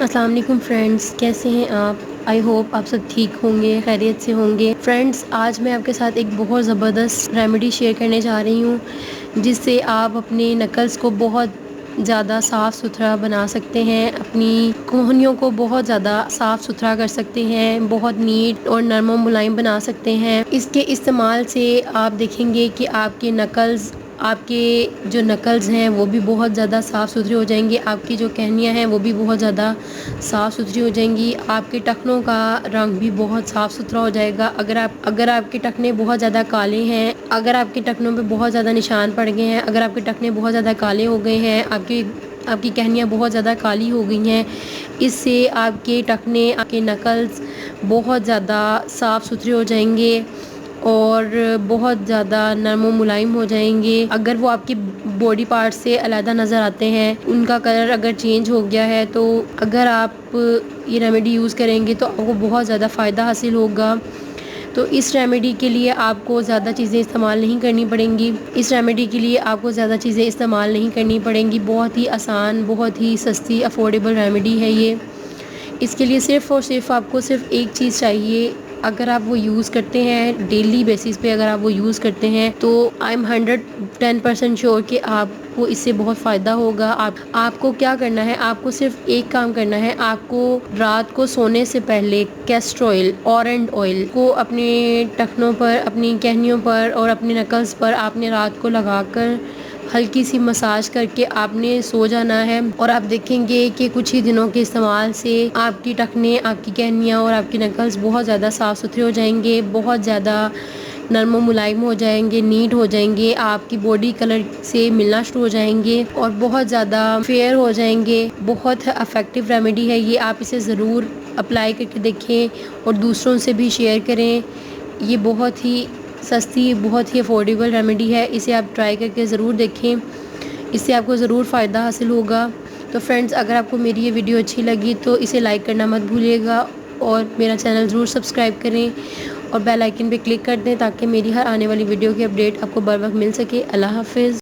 السلام علیکم فرینڈس، کیسے ہیں آپ؟ آئی ہوپ آپ سب ٹھیک ہوں گے، خیریت سے ہوں گے۔ فرینڈس، آج میں آپ کے ساتھ ایک بہت زبردست ریمیڈی شیئر کرنے جا رہی ہوں جس سے آپ اپنے نکلز کو بہت زیادہ صاف ستھرا بنا سکتے ہیں، اپنی کوہنیوں کو بہت زیادہ صاف ستھرا کر سکتے ہیں، بہت نیٹ اور نرم و ملائم بنا سکتے ہیں۔ اس کے استعمال سے آپ دیکھیں گے کہ آپ کے جو نکلز ہیں وہ بھی بہت زیادہ صاف ستھرے ہو جائیں گے، آپ کی جو کہنیاں ہیں وہ بھی بہت زیادہ صاف ستھری ہو جائیں گی، آپ کے ٹخنوں کا رنگ بھی بہت صاف ستھرا ہو جائے گا۔ اگر آپ کے ٹخنے بہت زیادہ کالے ہیں، اگر آپ کے ٹخنوں پہ بہت زیادہ نشان پڑ گئے ہیں، اگر آپ کے ٹخنے بہت زیادہ کالے ہو گئے ہیں، آپ کی کہنیاں بہت زیادہ کالی ہو گئی ہیں، اس سے آپ کے ٹخنے، آپ کے نکلز بہت زیادہ صاف ستھرے ہو جائیں گے اور بہت زیادہ نرم و ملائم ہو جائیں گے۔ اگر وہ آپ کی باڈی پارٹ سے علیحدہ نظر آتے ہیں، ان کا کلر اگر چینج ہو گیا ہے، تو اگر آپ یہ ریمیڈی یوز کریں گے تو آپ کو بہت زیادہ فائدہ حاصل ہوگا۔ تو اس ریمیڈی کے لیے آپ کو زیادہ چیزیں استعمال نہیں کرنی پڑیں گی، بہت ہی آسان، بہت ہی سستی، افورڈیبل ریمیڈی ہے یہ۔ اس کے لیے صرف اور صرف آپ کو ایک چیز چاہیے۔ اگر آپ وہ یوز کرتے ہیں ڈیلی بیسس پہ، اگر آپ وہ یوز کرتے ہیں تو آئی ایم 110% شیور کہ آپ کو اس سے بہت فائدہ ہوگا۔ آپ کو کیا کرنا ہے، آپ کو صرف ایک کام کرنا ہے، آپ کو رات کو سونے سے پہلے کیسٹر آئل، اورنڈ آئل کو اپنے ٹخنوں پر، اپنی کہنیوں پر اور اپنے نکلز پر آپ نے رات کو لگا کر ہلکی سی مساج کر کے آپ نے سو جانا ہے، اور آپ دیکھیں گے کہ کچھ ہی دنوں کے استعمال سے آپ کی ٹخنے، آپ کی کہنیاں اور آپ کی نکلز بہت زیادہ صاف ستھرے ہو جائیں گے، بہت زیادہ نرم و ملائم ہو جائیں گے، نیٹ ہو جائیں گے، آپ کی باڈی کلر سے ملنا شروع ہو جائیں گے اور بہت زیادہ فیئر ہو جائیں گے۔ بہت افیکٹو ریمیڈی ہے یہ، آپ اسے ضرور اپلائی کر کے دیکھیں اور دوسروں سے بھی شیئر کریں۔ یہ بہت ہی سستی، بہت ہی افورڈیبل ریمیڈی ہے، اسے آپ ٹرائی کر کے ضرور دیکھیں، اس سے آپ کو ضرور فائدہ حاصل ہوگا۔ تو فرینڈز، اگر آپ کو میری یہ ویڈیو اچھی لگی تو اسے لائک کرنا مت بھولیے گا اور میرا چینل ضرور سبسکرائب کریں اور بیل آئیکن پہ کلک کر دیں تاکہ میری ہر آنے والی ویڈیو کی اپڈیٹ آپ کو بر وقت مل سکے۔ اللہ حافظ۔